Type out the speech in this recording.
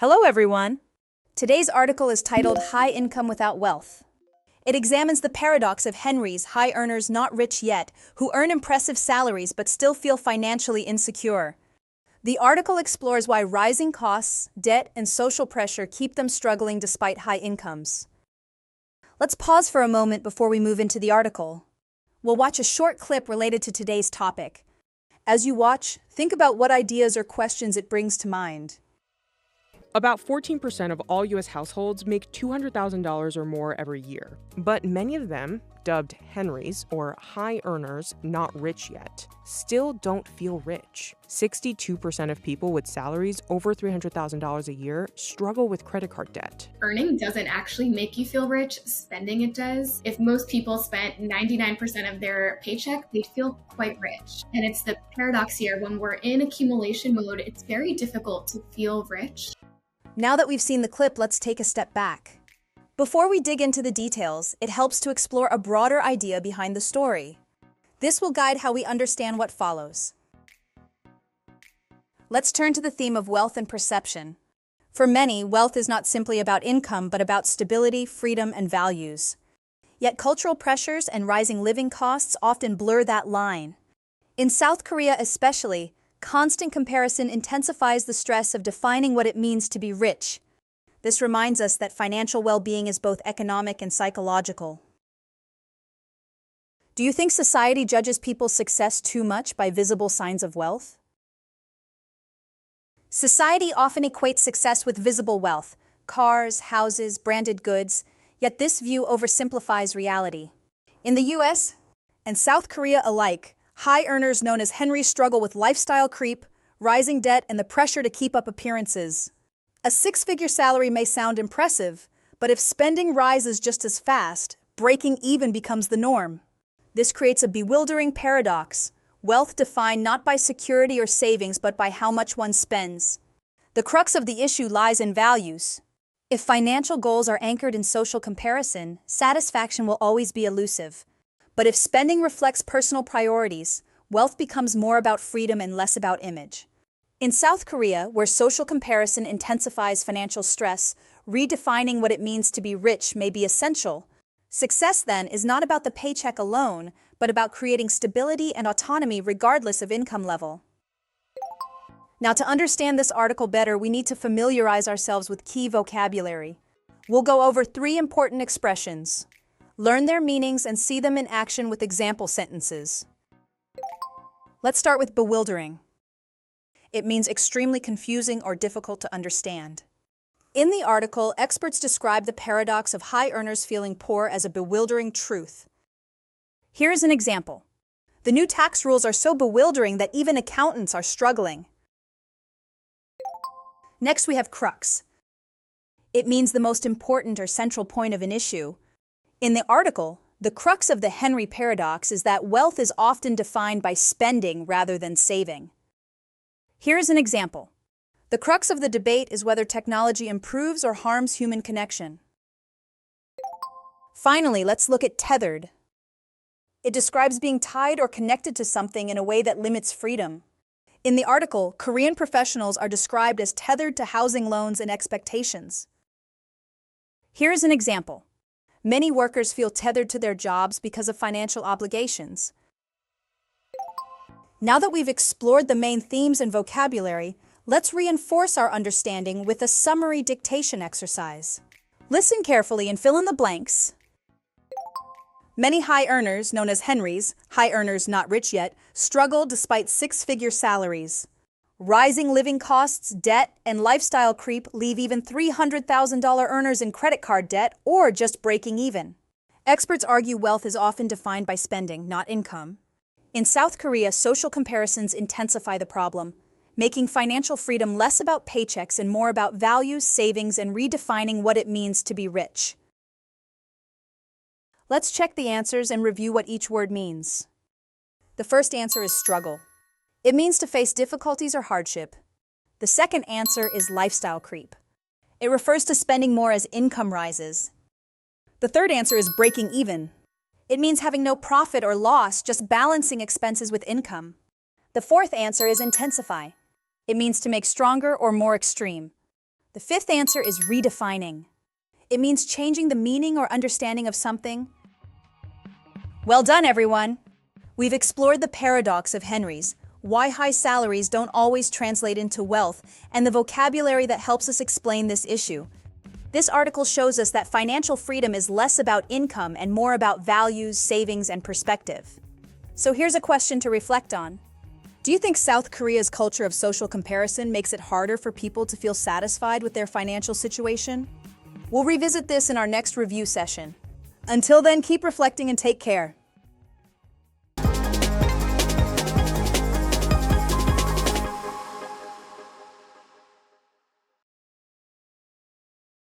Hello, everyone. Today's article is titled High Income Without Wealth. It examines the paradox of Henry's high earners not rich yet, who earn impressive salaries but still feel financially insecure. The article explores why rising costs, debt, and social pressure keep them struggling despite high incomes. Let's pause for a moment before we move into the article. We'll watch a short clip related to today's topic. As you watch, think about what ideas or questions it brings to mind. About 14% of all U.S. households make $200,000 or more every year, but many of them, dubbed Henrys or high earners not rich yet, still don't feel rich. 62% of people with salaries over $300,000 a year struggle with credit card debt. Earning doesn't actually make you feel rich, spending it does. If most people spent 99% of their paycheck, they'd feel quite rich. And it's the paradox here, when we're in accumulation mode, it's very difficult to feel rich. Now that we've seen the clip, let's take a step back. Before we dig into the details, it helps to explore a broader idea behind the story. This will guide how we understand what follows. Let's turn to the theme of wealth and perception. For many, wealth is not simply about income, but about stability, freedom, and values. Yet cultural pressures and rising living costs often blur that line. In South Korea especially, constant comparison intensifies the stress of defining what it means to be rich. This reminds us that financial well-being is both economic and psychological. Do you think society judges people's success too much by visible signs of wealth? Society often equates success with visible wealth, cars, houses, branded goods, yet this view oversimplifies reality. In the US and South Korea alike, high earners known as Henry struggle with lifestyle creep, rising debt, and the pressure to keep up appearances. A six-figure salary may sound impressive, but if spending rises just as fast, breaking even becomes the norm. This creates a bewildering paradox, wealth defined not by security or savings but by how much one spends. The crux of the issue lies in values. If financial goals are anchored in social comparison, satisfaction will always be elusive. But if spending reflects personal priorities, wealth becomes more about freedom and less about image. In South Korea, where social comparison intensifies financial stress, redefining what it means to be rich may be essential. Success, then, is not about the paycheck alone, but about creating stability and autonomy regardless of income level. Now, to understand this article better, we need to familiarize ourselves with key vocabulary. We'll go over 3 important expressions. Learn their meanings and see them in action with example sentences. Let's start with bewildering. It means extremely confusing or difficult to understand. In the article, experts describe the paradox of high earners feeling poor as a bewildering truth. Here's an example. The new tax rules are so bewildering that even accountants are struggling. Next, we have crux. It means the most important or central point of an issue. In the article, the crux of the Henry paradox is that wealth is often defined by spending rather than saving. Here's an example. The crux of the debate is whether technology improves or harms human connection. Finally, let's look at tethered. It describes being tied or connected to something in a way that limits freedom. In the article, Korean professionals are described as tethered to housing loans and expectations. Here's an example. Many workers feel tethered to their jobs because of financial obligations. Now that we've explored the main themes and vocabulary, let's reinforce our understanding with a summary dictation exercise. Listen carefully and fill in the blanks. Many high earners, known as Henrys, high earners not rich yet, struggle despite six-figure salaries. Rising living costs, debt, and lifestyle creep leave even $300,000 earners in credit card debt or just breaking even. Experts argue wealth is often defined by spending, not income. In South Korea, social comparisons intensify the problem, making financial freedom less about paychecks and more about values, savings, and redefining what it means to be rich. Let's check the answers and review what each word means. The first answer is struggle. It means to face difficulties or hardship. The second answer is lifestyle creep. It refers to spending more as income rises. The third answer is breaking even. It means having no profit or loss, just balancing expenses with income. The fourth answer is intensify. It means to make stronger or more extreme. The fifth answer is redefining. It means changing the meaning or understanding of something. Well done, everyone! We've explored the paradox of Henry's, why high salaries don't always translate into wealth, and the vocabulary that helps us explain this issue. This article shows us that financial freedom is less about income and more about values, savings, and perspective. So here's a question to reflect on. Do you think South Korea's culture of social comparison makes it harder for people to feel satisfied with their financial situation? We'll revisit this in our next review session. Until then, keep reflecting and take care.